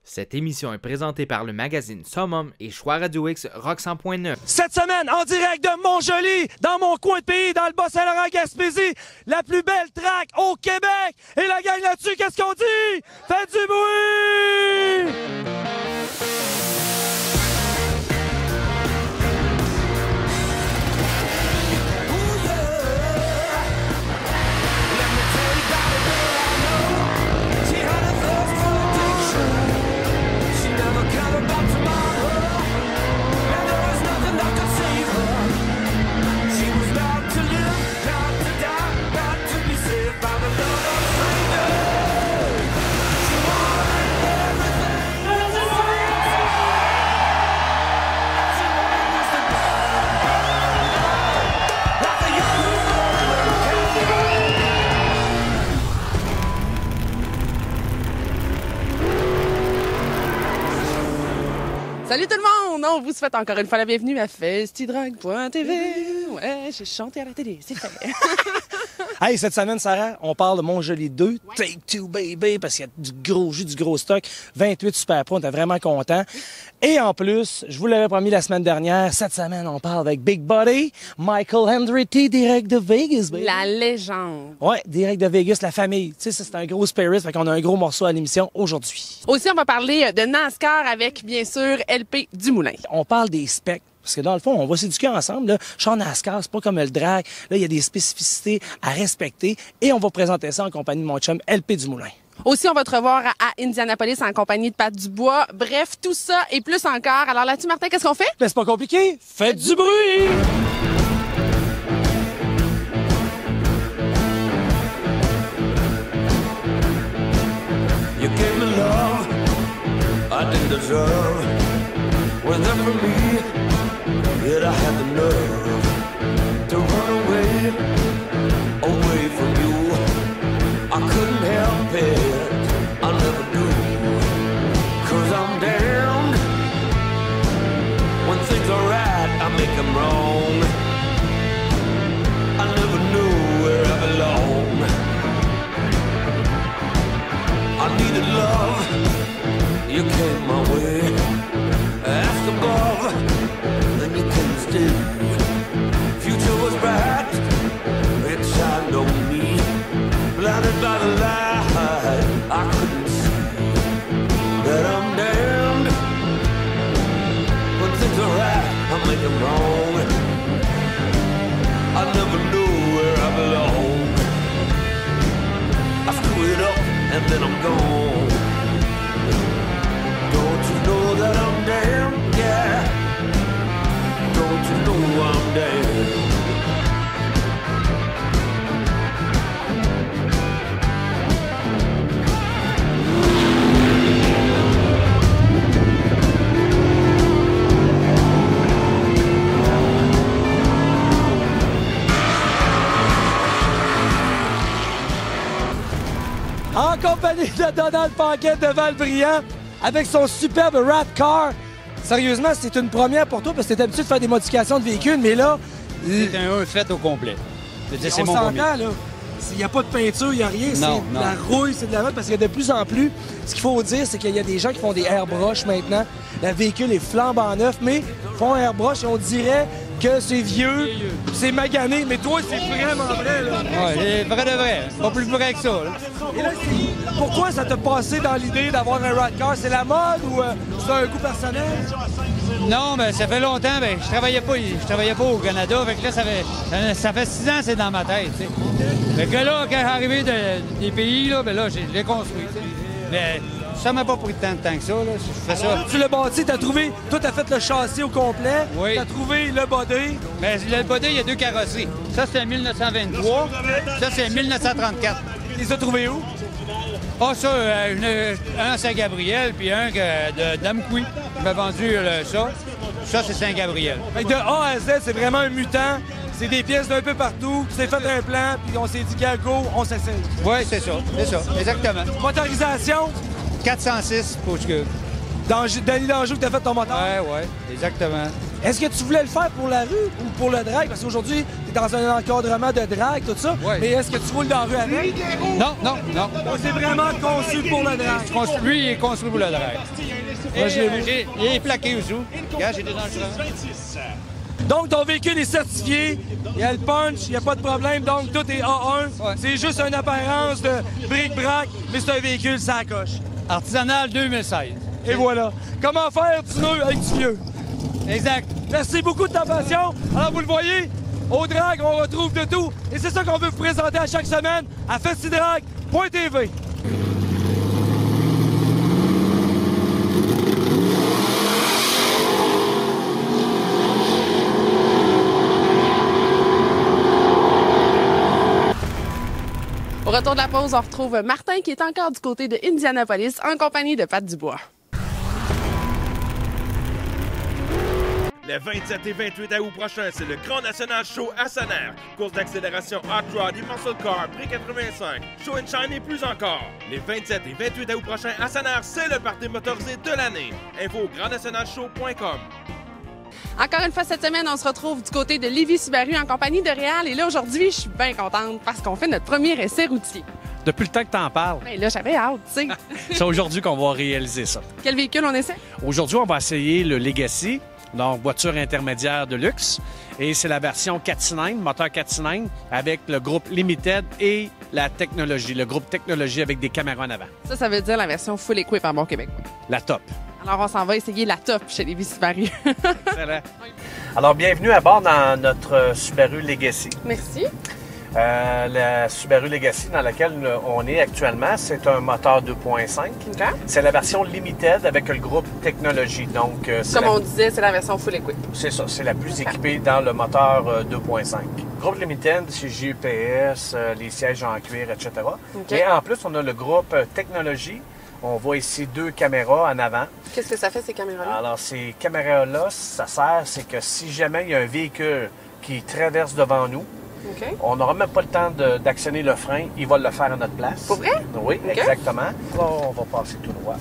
Cette émission est présentée par le magazine Summum et Choix Radio X Rock 100.9. Cette semaine, en direct de Montjoli, dans mon coin de pays, dans le Bas-Saint-Laurent-Gaspésie, la plus belle track au Québec. Et la gang là-dessus, qu'est-ce qu'on dit? Faites du bruit! Salut tout le monde! On vous souhaite encore une fois la bienvenue à festidrag.tv. Ouais, j'ai chanté à la télé, c'est fait. Hey, cette semaine, Sarah, on parle de Montjoli 2, ouais. Take Two Baby, parce qu'il y a du gros jus, du gros stock. 28 super pros, on était vraiment contents. Et en plus, je vous l'avais promis la semaine dernière, cette semaine, on parle avec Big Buddy, Michael Andretti, direct de Vegas, baby. La légende. Ouais, direct de Vegas, la famille. Tu sais, ça, c'est un gros spirit, fait qu'on a un gros morceau à l'émission aujourd'hui. Aussi, on va parler de NASCAR avec, bien sûr, LP Dumoulin. On parle des specs. Parce que dans le fond, on va s'éduquer ensemble. Là. Char NASCAR, c'est pas comme le drag. Là, il y a des spécificités à respecter. Et on va présenter ça en compagnie de mon chum LP Dumoulin. Aussi, on va te revoir à Indianapolis en compagnie de Pat Dubois. Bref, tout ça et plus encore. Alors là-dessus, Martin, qu'est-ce qu'on fait? Ben, c'est pas compliqué. Faites du bruit! You gave me love I didn't deserve. Was there for me, yet I had the nerve to run away, away from you. I couldn't help it, I never do, 'cause I'm damned. When things are right, I make them wrong. I never knew where I belong. I needed love, you came my way. Ask above, then you can stay. Future was bright, it shined on me. Blinded by the light, I couldn't see that I'm damned. When things are right, I make them wrong. I never knew where I belong. I screw it up and then I'm gone. Don't you know that I'm damned, yeah. Don't you know I'm damned. En compagnie de Donald Paquette de Val-Brillant, avec son superbe Rat Car. Sérieusement, c'est une première pour toi parce que t'es habitué de faire des modifications de véhicules, mais là... C'est un fait au complet. C'est mon s'entend, là. Il n'y a pas de peinture, il n'y a rien. C'est de la rouille, c'est de la mode. Parce que de plus en plus, ce qu'il faut dire, c'est qu'il y a des gens qui font des airbrush maintenant. Le véhicule est flambant neuf, mais font un airbrush et on dirait que c'est vieux, c'est magané. Mais toi, c'est vraiment vrai, là. Oui, c'est vrai de vrai. Pas plus vrai que ça, là. Et là, pourquoi ça t'a passé dans l'idée d'avoir un rat car? C'est la mode ou c'est un goût personnel? Non, mais ça fait longtemps, ben, je travaillais pas au Canada, fait que là, ça fait 6 ans que c'est dans ma tête, tu sais. Fait que là, quand j'arrivais des pays, là, ben là, je l'ai construit, tu sais. Mais ça m'a pas pris tant de temps que ça, là, je fais ça. Tu l'as bâti, t'as trouvé, toi, t'as fait le châssis au complet, oui. T'as trouvé le body. Mais le body, il y a 2 carrosseries. Ça, c'est 1923, ça, c'est 1934. Tu les as trouvés où? Ah, ça, un à Saint-Gabriel, puis un de Damkoui. Il m'a vendu ça. Ça, c'est Saint-Gabriel. De A à Z, c'est vraiment un mutant. C'est des pièces d'un peu partout. Tu t'es fait un plan, puis on s'est dit qu'à go, on s'essaye. Oui, c'est ça, exactement. Motorisation? 406 pouces cubes. Danny Danjou que t'as fait ton moteur? Oui, exactement. Est-ce que tu voulais le faire pour la rue ou pour le drag? Parce qu'aujourd'hui, tu es dans un encadrement de drag, tout ça. Ouais. Mais est-ce que tu roules dans la rue avec? Non. Donc, c'est vraiment conçu pour le drag. Lui, il est construit pour le drag. Moi, je l'ai vu. Il est plaqué aussi. Regarde, j'étais dans le chemin. Donc, ton véhicule est certifié, il y a le punch, il n'y a pas de problème, donc tout est A1. Ouais. C'est juste une apparence de bric-brac, mais c'est un véhicule, ça coche. Artisanal 2016. Et voilà. Comment faire du nœud avec du vieux? Exact. Merci beaucoup de ta passion. Alors, vous le voyez, au drag, on retrouve de tout. Et c'est ça qu'on veut vous présenter à chaque semaine à festidrag.tv. Au retour de la pause, on retrouve Martin qui est encore du côté de Indianapolis en compagnie de Pat Dubois. Les 27 et 28 août prochains, c'est le Grand National Show à Saner. Course d'accélération Hot Rod et Muscle Car, prix 85. Show and Shine et plus encore. Les 27 et 28 août prochains à Saner, c'est le party motorisé de l'année. Info au grandnationalshow.com. Encore une fois, cette semaine, on se retrouve du côté de Lévis Subaru en compagnie de Réal. Et là, aujourd'hui, je suis bien contente parce qu'on fait notre premier essai routier. Depuis le temps que tu en parles, Ben là, j'avais hâte, tu sais. c'est aujourd'hui qu'on va réaliser ça. Quel véhicule on essaie? Aujourd'hui, on va essayer le Legacy, donc voiture intermédiaire de luxe. Et c'est la version 4 cylindres, moteur 4 cylindres, avec le groupe Limited et la technologie, le groupe technologie avec des caméras en avant. Ça veut dire la version full equip en bon québécois. La top. Alors, on s'en va essayer la top chez Lévis Subaru. Excellent. Alors, bienvenue à bord dans notre Subaru Legacy. Merci. La Subaru Legacy dans laquelle on est actuellement, c'est un moteur 2.5. OK. C'est la version Limited avec le groupe technologie. Donc, Comme on disait, c'est la version full equip. C'est ça, c'est la plus équipée dans le moteur 2.5. Groupe Limited, c'est GPS, les sièges en cuir, etc. OK. Et en plus, on a le groupe technologie. On voit ici 2 caméras en avant. Qu'est-ce que ça fait, ces caméras-là? Alors, ces caméras-là, ça sert, c'est que si jamais il y a un véhicule qui traverse devant nous, OK. on n'aura même pas le temps d'actionner le frein, il va le faire à notre place. Pour vrai? Oui, OK. exactement. Là, on va passer tout droit.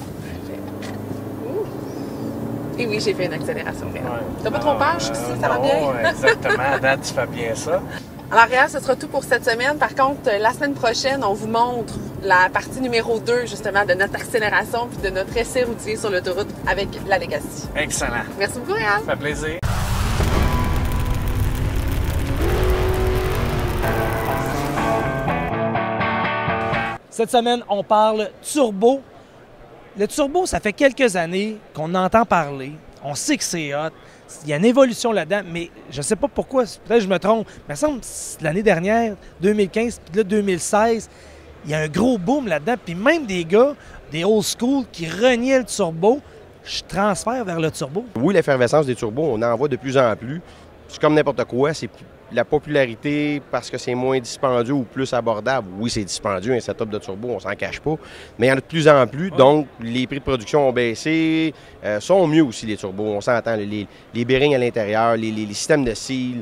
Et oui, j'ai fait une accélération réelle. Ouais. T'as pas trop peur jusqu'ici, ça va non, bien? Exactement, à date, tu fais bien ça. Alors, Réal, ce sera tout pour cette semaine. Par contre, la semaine prochaine, on vous montre la partie numéro 2, justement, de notre accélération puis de notre essai routier sur l'autoroute avec la Legacy. Excellent. Merci beaucoup, Réal. Ça fait plaisir. Cette semaine, on parle turbo. Le turbo, ça fait quelques années qu'on entend parler. On sait que c'est hot. Il y a une évolution là-dedans, mais je ne sais pas pourquoi. Peut-être que je me trompe. Mais il me semble que l'année dernière, 2015, puis là, 2016, il y a un gros boom là-dedans. Puis même des gars, des old school, qui reniaient le turbo, je transfère vers le turbo. Oui, l'effervescence des turbos, on en voit de plus en plus. C'est comme n'importe quoi, c'est la popularité parce que c'est moins dispendieux ou plus abordable. Oui, c'est dispendieux, un setup de turbo, on s'en cache pas, mais il y en a de plus en plus, donc les prix de production ont baissé, sont mieux aussi les turbos, on s'entend, les bearings à l'intérieur, les systèmes de seal,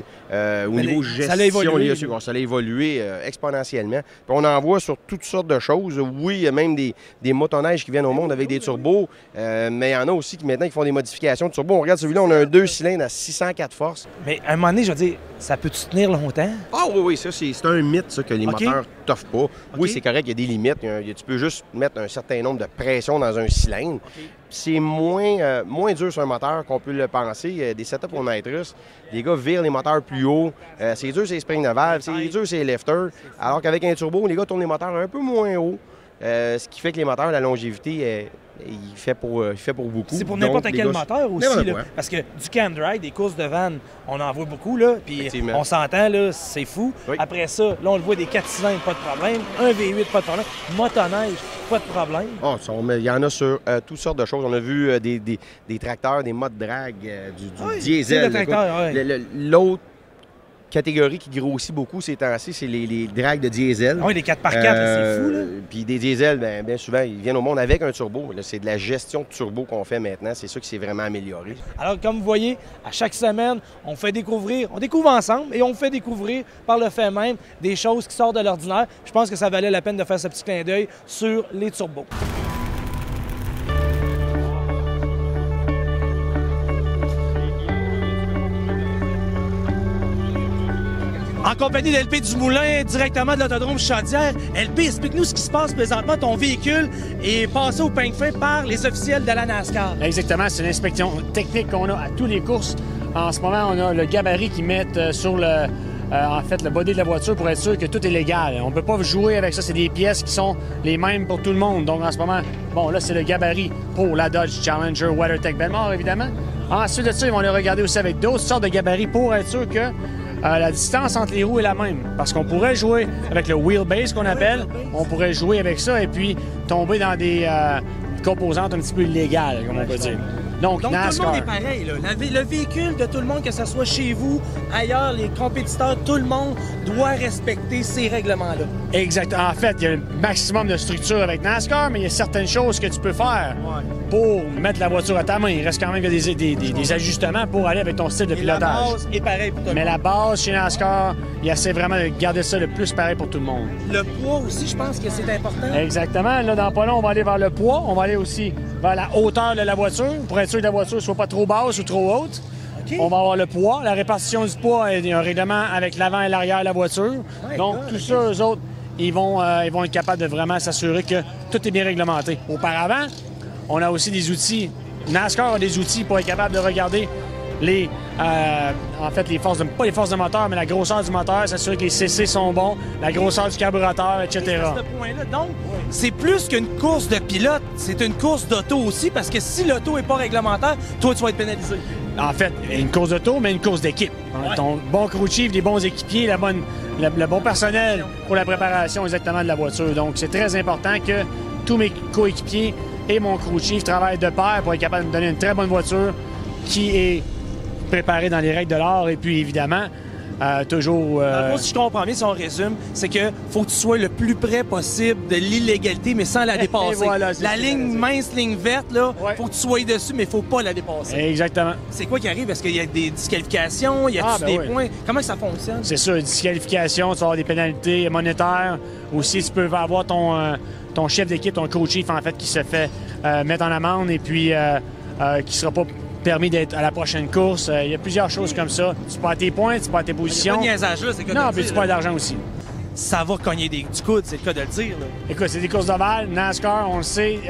au niveau gestion, ça a évolué exponentiellement. Puis on en voit sur toutes sortes de choses. Oui, il y a même des motoneiges qui viennent au monde avec des turbos, mais il y en a aussi qui maintenant qui font des modifications de turbo. On regarde celui-là, on a un 2 cylindres à 604 forces. Mais à un moment donné, je veux dire, ça peut-tu tenir longtemps? Ah oui, ça, c'est un mythe, ça, que les moteurs toffent pas. Oui, c'est correct, il y a des limites. Tu peux juste mettre un certain nombre de pressions dans un cylindre. C'est moins dur sur un moteur qu'on peut le penser. Des setups au nitrous, les gars virent les moteurs plus haut. C'est dur, c'est les springs de valve. C'est dur, c'est les lifters. Alors qu'avec un turbo, les gars tournent les moteurs un peu moins haut. Ce qui fait que les moteurs, la longévité, il fait pour beaucoup. C'est pour n'importe quel moteur aussi. Là, parce que du can-drive, des courses de van, on en voit beaucoup. Là, puis on s'entend, là, c'est fou. Oui. Après ça, là, on le voit des 4 cylindres, pas de problème. Un V8, pas de problème. Motoneige, pas de problème. Oh, il y en a sur toutes sortes de choses. On a vu des tracteurs, des modes drag, du diesel. L'autre catégorie qui grossit beaucoup ces temps-ci, c'est les drags de diesel. Oui, les 4x4, c'est fou, là. Puis des diesels, bien souvent, ils viennent au monde avec un turbo. C'est de la gestion de turbo qu'on fait maintenant. C'est ça qui s'est vraiment amélioré. Alors, comme vous voyez, à chaque semaine, on découvre ensemble et on fait découvrir par le fait même des choses qui sortent de l'ordinaire. Je pense que ça valait la peine de faire ce petit clin d'œil sur les turbos. En compagnie de LP Dumoulin, directement de l'autodrome Chaudière. LP, explique-nous ce qui se passe présentement. Ton véhicule est passé au peigne fin par les officiels de la NASCAR. Exactement, c'est une inspection technique qu'on a à toutes les courses. En ce moment, on a le gabarit qu'ils mettent sur le body de la voiture pour être sûr que tout est légal. On ne peut pas jouer avec ça. C'est des pièces qui sont les mêmes pour tout le monde. Donc, en ce moment, bon, là, c'est le gabarit pour la Dodge Challenger WeatherTech Benmar, évidemment. Ensuite de ça, ils vont le regarder aussi avec d'autres sortes de gabarits pour être sûr que la distance entre les roues est la même. Parce qu'on pourrait jouer avec le wheelbase qu'on appelle. On pourrait jouer avec ça et puis tomber dans des composantes un petit peu illégales, comme on peut dire. Donc NASCAR. Tout le monde est pareil. Là. Le véhicule de tout le monde, que ce soit chez vous, ailleurs, les compétiteurs, tout le monde doit respecter ces règlements-là. Exact. En fait, il y a un maximum de structure avec NASCAR, mais il y a certaines choses que tu peux faire pour mettre la voiture à ta main. Il reste quand même des ajustements pour aller avec ton style de pilotage. La base est pareil pour tout le monde. Mais la base chez NASCAR, il essaie vraiment de garder ça le plus pareil pour tout le monde. Le poids aussi, je pense que c'est important. Exactement. Là, dans pas long, on va aller vers le poids. On va aller aussi vers la hauteur de la voiture pour être sûr que la voiture ne soit pas trop basse ou trop haute. Okay. On va avoir le poids. La répartition du poids, il y a un règlement avec l'avant et l'arrière de la voiture. Donc, tout ça, eux autres, ils vont être capables de vraiment s'assurer que tout est bien réglementé. Auparavant, on a aussi des outils. NASCAR a des outils pour être capable de regarder les forces pas les forces de moteur, mais la grosseur du moteur, s'assurer que les CC sont bons, la grosseur du carburateur, etc. À ce point-là, donc, c'est plus qu'une course de pilote, c'est une course d'auto aussi, parce que si l'auto n'est pas réglementaire, toi, tu vas être pénalisé. En fait, une course d'auto, mais une course d'équipe. Ouais. Ton bon crew chief, des bons équipiers, le bon personnel pour la préparation exactement de la voiture. Donc, c'est très important que tous mes coéquipiers et mon crew chief travaillent de pair pour être capable de me donner une très bonne voiture qui est préparée dans les règles de l'art et puis, évidemment, toujours... Si je comprends bien, si on résume, c'est que faut que tu sois le plus près possible de l'illégalité, mais sans la dépasser. Voilà, la mince ligne verte, là, faut que tu sois dessus, mais il faut pas la dépasser. Exactement. C'est quoi qui arrive? Est-ce qu'il y a des disqualifications? Y a des points? Comment ça fonctionne? C'est ça, disqualification, tu vas avoir des pénalités monétaires. Aussi, tu peux avoir ton chef d'équipe, ton coach chief, en fait, qui se fait mettre en amende et puis qui sera pas permis d'être à la prochaine course. Il y a plusieurs choses comme ça. Tu perds tes points, tu perds tes positions. C'est pas niaisage, là, c'est que non, puis tu perds d'argent aussi. Ça va cogner du coude, c'est le cas de le dire. Là. Écoute, c'est des courses d'ovale. NASCAR, on le sait,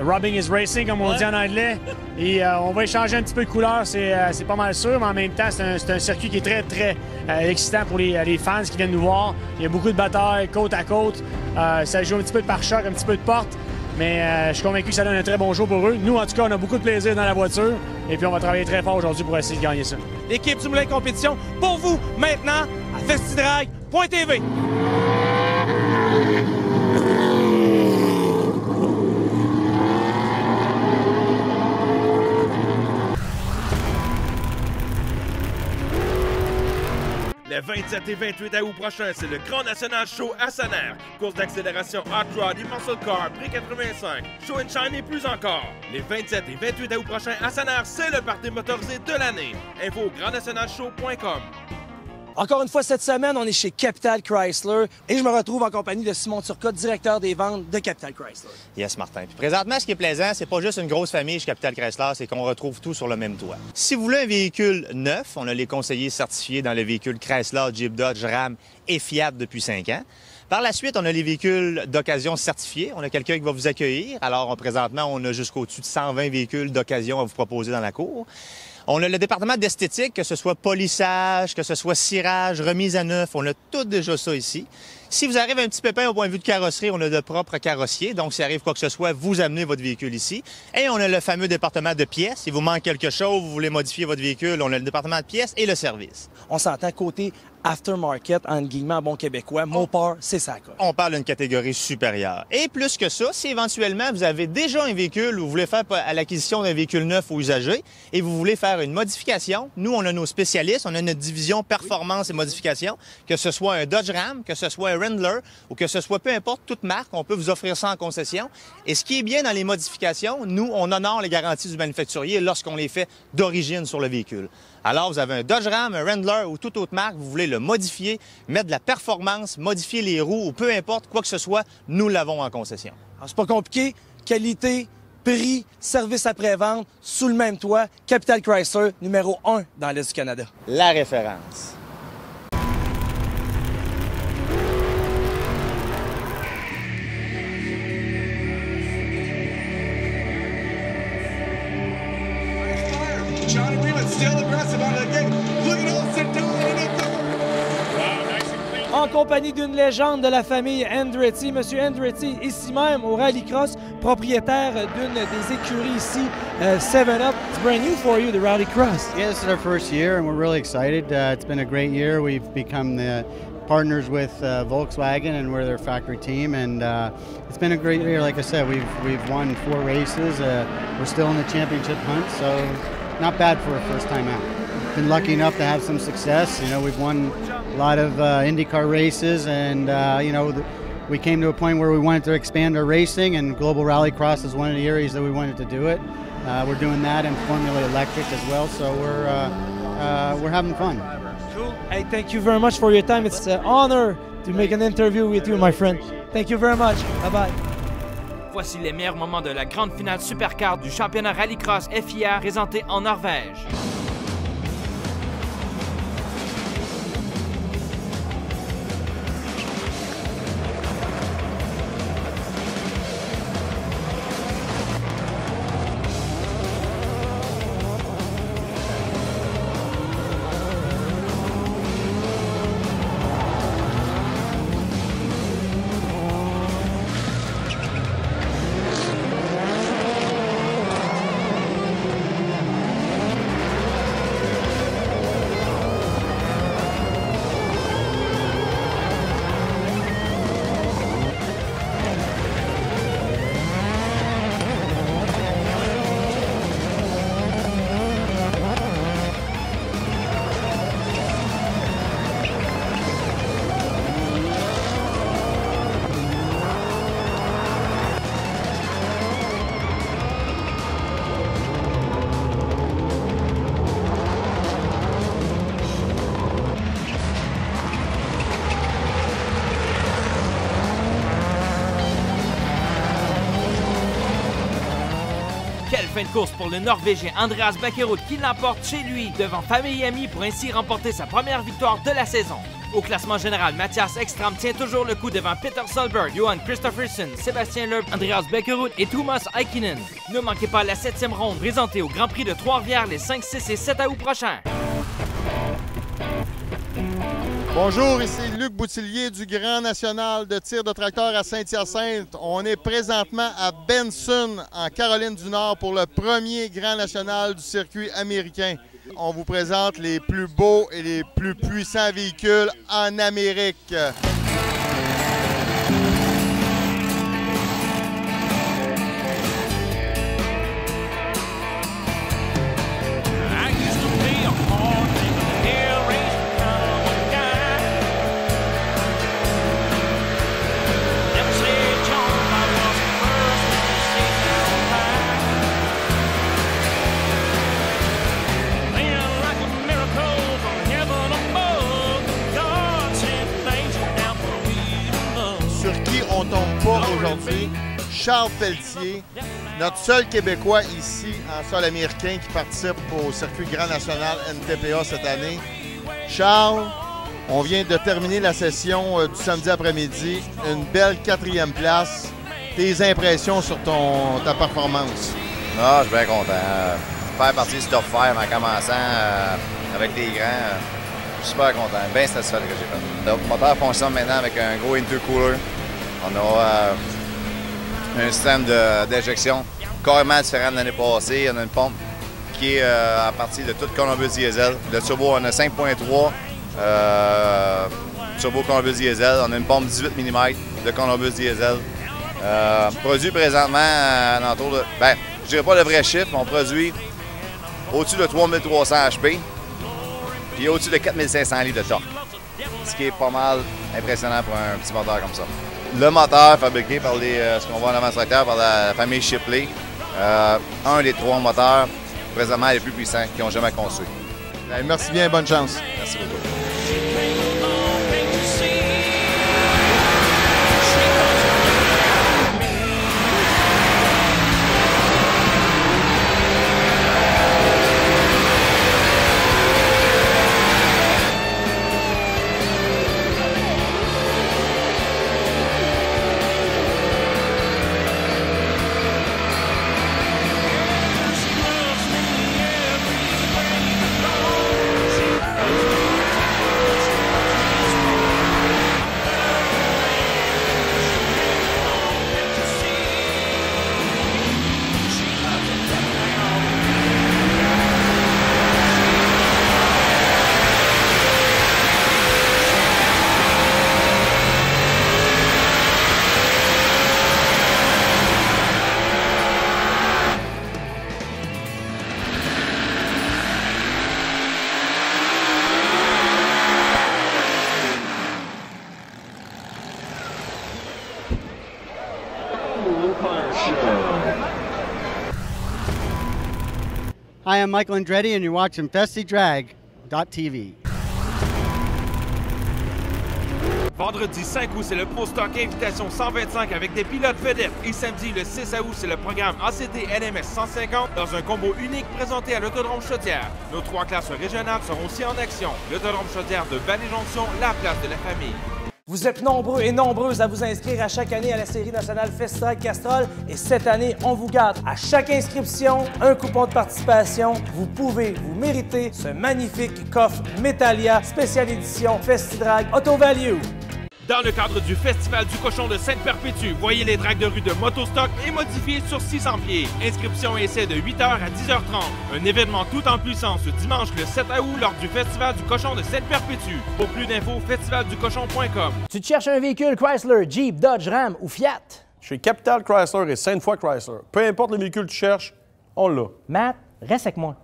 rubbing is racing, comme on dit en anglais. Et on va échanger un petit peu de couleur, c'est pas mal sûr, mais en même temps, c'est un circuit qui est très, très excitant pour les fans qui viennent nous voir. Il y a beaucoup de batailles côte à côte. Ça joue un petit peu de pare-choc, un petit peu de porte. Mais je suis convaincu que ça donne un très bon show pour eux. Nous, en tout cas, on a beaucoup de plaisir dans la voiture. Et puis, on va travailler très fort aujourd'hui pour essayer de gagner ça. L'équipe du Moulin Compétition, pour vous, maintenant, à festidrag.tv. Les 27 et 28 août prochains, c'est le Grand National Show à Saner. Course d'accélération Hot Rod et Muscle Car, prix 85. Show and Shine et plus encore. Les 27 et 28 août prochains à Saner, c'est le party motorisé de l'année. Info au grandnationalshow.com. Encore une fois, cette semaine, on est chez Capital Chrysler et je me retrouve en compagnie de Simon Turcotte, directeur des ventes de Capital Chrysler. Yes, Martin. Puis présentement, ce qui est plaisant, c'est pas juste une grosse famille chez Capital Chrysler, c'est qu'on retrouve tout sur le même toit. Si vous voulez un véhicule neuf, on a les conseillers certifiés dans le véhicule Chrysler, Jeep, Dodge, Ram et Fiat depuis 5 ans. Par la suite, on a les véhicules d'occasion certifiés. On a quelqu'un qui va vous accueillir. Alors, présentement, on a jusqu'au-dessus de 120 véhicules d'occasion à vous proposer dans la cour. On a le département d'esthétique, que ce soit polissage, que ce soit cirage, remise à neuf. On a tout déjà ça ici. Si vous arrivez un petit pépin au point de vue de carrosserie, on a de propres carrossiers. Donc, s'il arrive quoi que ce soit, vous amenez votre véhicule ici. Et on a le fameux département de pièces. Il vous manque quelque chose, vous voulez modifier votre véhicule, on a le département de pièces et le service. On s'entend côté aftermarket, entre guillemets, en bon québécois. Mopar, c'est ça, quoi. On parle d'une catégorie supérieure. Et plus que ça, si éventuellement vous avez déjà un véhicule ou vous voulez faire à l'acquisition d'un véhicule neuf ou usagé et vous voulez faire une modification, nous, on a nos spécialistes, on a notre division performance et modification, que ce soit un Dodge Ram, que ce soit un Wrangler ou que ce soit peu importe toute marque, on peut vous offrir ça en concession. Et ce qui est bien dans les modifications, nous, on honore les garanties du manufacturier lorsqu'on les fait d'origine sur le véhicule. Alors, vous avez un Dodge Ram, un Wrangler ou toute autre marque, vous voulez le modifier, mettre de la performance, modifier les roues ou peu importe, quoi que ce soit, nous l'avons en concession. Alors, c'est pas compliqué. Qualité, prix, service après-vente, sous le même toit. Capital Chrysler, numéro 1 dans l'Est du Canada. La référence. still aggressive out of the gate. Look at all sit down in it. En compagnie d'une légende de la famille Andretti, Monsieur Andretti, ici même au Rallycross, propriétaire d'une des écuries ici, 7-Up. It's brand new for you, the Rallycross. Yeah, this is our first year and we're really excited. It's been a great year. We've become the partners with Volkswagen and we're their factory team, and it's been a great year. Like I said, we've won 4 races. We're still in the championship hunt, so not bad for a first time out. Been lucky enough to have some success. You know, we've won a lot of IndyCar races, and you know, we came to a point where we wanted to expand our racing, and Global Rallycross is one of the areas that we wanted to do it. We're doing that in Formula Electric as well, so we're having fun. Cool. Hey, thank you very much for your time. It's an honor to make an interview with you, my friend. Thank you very much. Bye-bye. Voici les meilleurs moments de la grande finale Supercar du championnat Rallycross FIA présenté en Norvège. Quelle fin de course pour le Norvégien Andreas Bakkerud qui l'emporte chez lui devant famille et amis pour ainsi remporter sa première victoire de la saison. Au classement général, Mathias Ekström tient toujours le coup devant Peter Solberg, Johan Kristoffersson, Sébastien Loeb, Andreas Bakkerud et Thomas Heikkinen. Ne manquez pas la 7e ronde présentée au Grand Prix de Trois-Rivières les 5, 6 et 7 août prochains. Bonjour, ici Luc Boutillier du Grand National de tir de tracteur à Saint-Hyacinthe. On est présentement à Benson, en Caroline du Nord, pour le premier Grand National du circuit américain. On vous présente les plus beaux et les plus puissants véhicules en Amérique. On tombe pas aujourd'hui. Charles Pelletier, notre seul Québécois ici en sol américain qui participe au circuit Grand National NTPA cette année. Charles, on vient de terminer la session du samedi après-midi. Une belle 4e place. Tes impressions sur ta performance? Ah, je suis bien content. Faire partie du top 5 en commençant avec les grands, je suis super content. Bien satisfait de ce que j'ai fait. Le moteur fonctionne maintenant avec un gros intercooler. On a un système d'injection carrément différent de l'année passée. On a une pompe qui est à partir de tout Columbus Diesel. Le turbo, on a 5.3 turbo Columbus Diesel. On a une pompe 18 mm de Columbus Diesel. Produit présentement à l'entour de... Ben, je dirais pas le vrai chiffre, mais on produit au-dessus de 3300 HP puis au-dessus de 4500 litres de torque. Ce qui est pas mal impressionnant pour un petit moteur comme ça. Le moteur fabriqué par ce qu'on voit en avant du tracteur par la famille Shipley, un des 3 moteurs présentement les plus puissants qu'ils ont jamais construit. Merci bien, bonne chance. Merci beaucoup. Hi, I'm Michael Andretti, and you're watching FestiDrag.tv. Vendredi 5 août, c'est le Pro Stock Invitation 125 avec des pilotes vedettes. Et samedi, le 6 août, c'est le programme ACT NMS 150 dans un combo unique présenté à l'Autodrome Chaudière. Nos 3 classes régionales seront aussi en action. L'Autodrome Chaudière de Vallée-Jonction, la place de la famille. Vous êtes nombreux et nombreuses à vous inscrire à chaque année à la série nationale FestiDrag Castrol et cette année, on vous garde à chaque inscription un coupon de participation. Vous pouvez vous mériter ce magnifique coffre Metalia spéciale édition FestiDrag Auto Value. Dans le cadre du Festival du Cochon de Sainte-Perpétue, voyez les drags de rue de Motostock et modifiés sur 600 pieds. Inscription et essai de 8h à 10h30. Un événement tout en puissance ce dimanche le 7 août lors du Festival du Cochon de Sainte-Perpétue. Pour plus d'infos, festivalducochon.com. Tu te cherches un véhicule Chrysler, Jeep, Dodge, Ram ou Fiat? Chez Capital Chrysler et Sainte-Foy Chrysler. Peu importe le véhicule que tu cherches, on l'a. Matt, reste avec moi.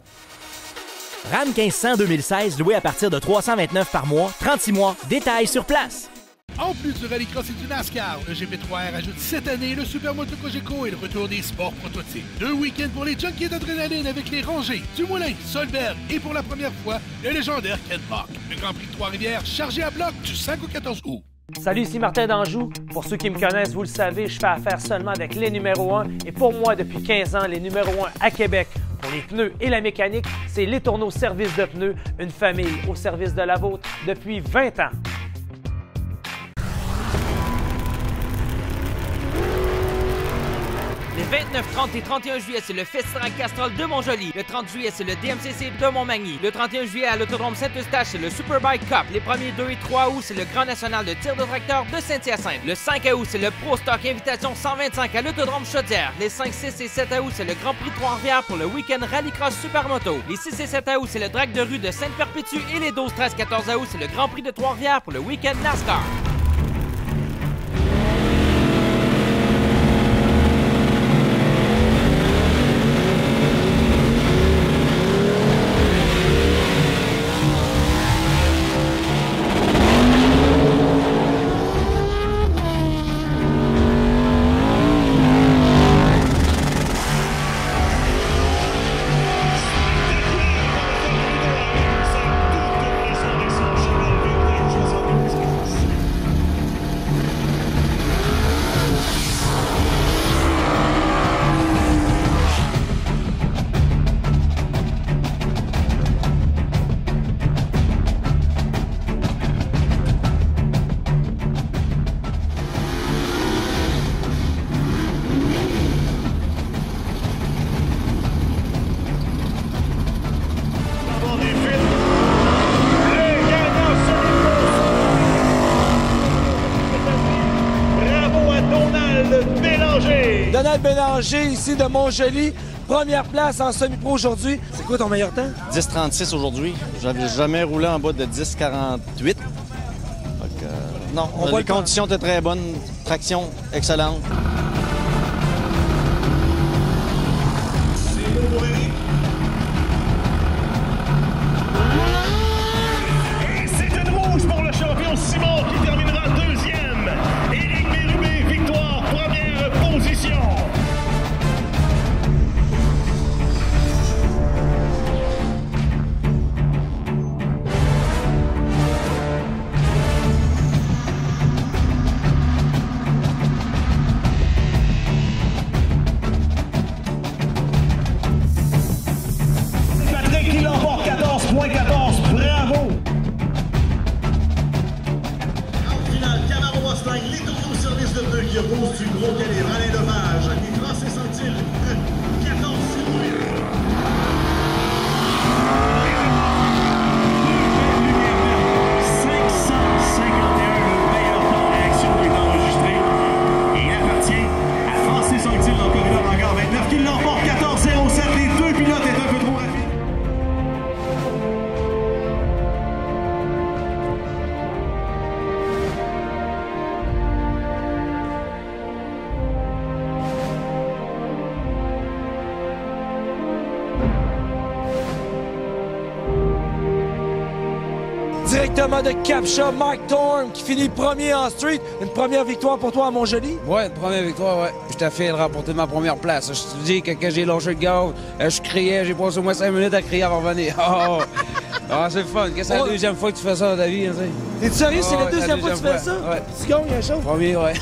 Ram 1500 2016, loué à partir de 329 par mois, 36 mois, détails sur place. En plus du rallycross et du NASCAR, le GP3R ajoute cette année le Supermoto Cogeco et le retour des sports prototypes. 2 week-ends pour les junkies d'adrénaline avec les Rangers, Dumoulin, Solberg et pour la première fois, le légendaire Ken Block. Le Grand Prix de Trois-Rivières chargé à bloc du 5 au 14 août. Salut, ici Martin d'Anjou. Pour ceux qui me connaissent, vous le savez, je fais affaire seulement avec les numéros 1. Et pour moi, depuis 15 ans, les numéros 1 à Québec, pour les pneus et la mécanique, c'est Les Tourneaux Service de pneus, une famille au service de la vôtre depuis 20 ans. Les 29, 30 et 31 juillet, c'est le FestiDrag Castrol de Montjoly. Le 30 juillet, c'est le DMCC de Montmagny. Le 31 juillet, à l'Autodrome Saint-Eustache, c'est le Superbike Cup. Les 1er, 2 et 3 août, c'est le Grand National de tir de tracteur de Saint-Hyacinthe. Le 5 août, c'est le Pro Stock Invitation 125 à l'Autodrome Chaudière. Les 5, 6 et 7 août, c'est le Grand Prix de Trois-Rivières pour le week-end Rallycross Supermoto. Les 6 et 7 août, c'est le Drag de rue de Sainte-Perpétue. Et les 12, 13, 14 août, c'est le Grand Prix de Trois-Rivières pour le week-end NASCAR. Donald Bélanger, ici de Montjoly. Première place en semi-pro aujourd'hui. C'est quoi ton meilleur temps? 10,36 aujourd'hui. J'avais jamais roulé en bas de 10,48. Non, les conditions étaient très bonnes. Traction excellente. Et c'est une rouge pour le champion Simon qui terminera deuxième. Éric Bérubé, victoire, première position. Patrick qui l'emporte 14,14. Bravo! En finale, Camaro Mustang, les tourneaux service de pneus qui opposent du gros calibre. Alain Lepage, qui trace ses sentiers. 14,08. Qui l'emporte 14,07. Les deux pilotes étaient un peu trop rapides. Thomas de Capshaw, Mike Thorne qui finit premier en street. Une première victoire pour toi à Montjoly? Ouais, une première victoire, ouais. J'étais fier de remporter ma première place. Je te dis que quand j'ai lâché le gaz, je criais, j'ai passé au moins 5 minutes à crier avant de revenir. C'est le fun. C'est la deuxième fois que tu fais ça dans ta vie, tu sais. T'es sérieux? C'est la deuxième fois que tu fais ça? Ouais. Tu gagnes un show? Premier, ouais.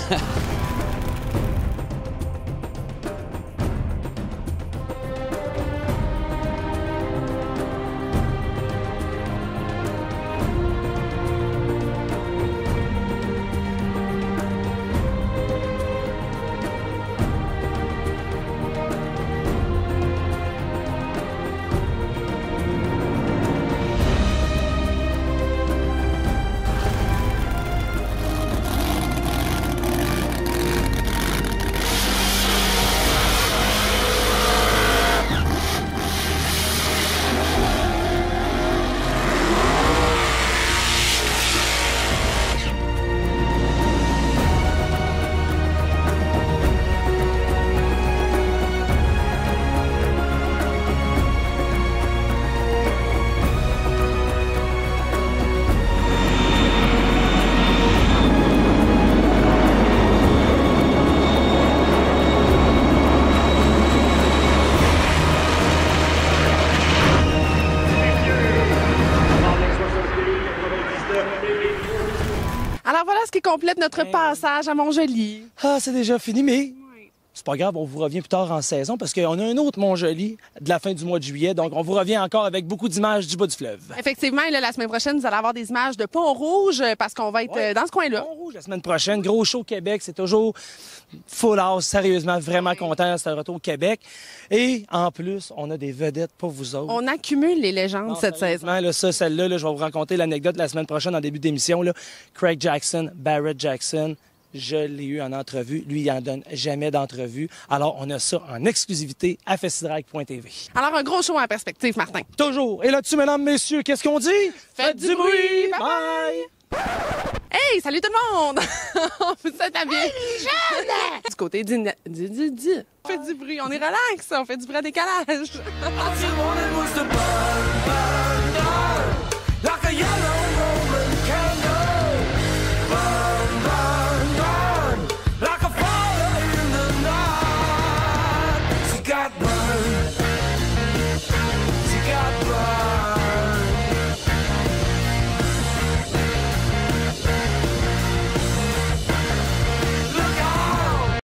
Alors voilà ce qui complète notre passage à Montjoly. Ah, c'est déjà fini, mais c'est pas grave, on vous revient plus tard en saison parce qu'on a un autre Montjoly de la fin du mois de juillet. Donc, on vous revient encore avec beaucoup d'images du bas du fleuve. Effectivement, et là, la semaine prochaine, vous allez avoir des images de Pont-Rouge parce qu'on va être dans ce coin-là. Pont-Rouge la semaine prochaine, gros show Québec, c'est toujours full house, sérieusement, vraiment content, c'est un retour au Québec. Et en plus, on a des vedettes pour vous autres. On accumule les légendes cette saison. Là, celle-là, je vais vous raconter l'anecdote la semaine prochaine en début d'émission. Là. Craig Jackson, Barrett Jackson, je l'ai eu en entrevue. Lui, il n'en donne jamais d'entrevue. Alors, on a ça en exclusivité à festidrag.tv. Alors, un gros show en perspective, Martin. Toujours. Et là-dessus, mesdames, messieurs, qu'est-ce qu'on dit? Faites du bruit! Bye! Hey, salut tout le monde! On vous souhaite la bienvenue. Du côté on fait du bruit, on est relax, on fait du bruit à décalage.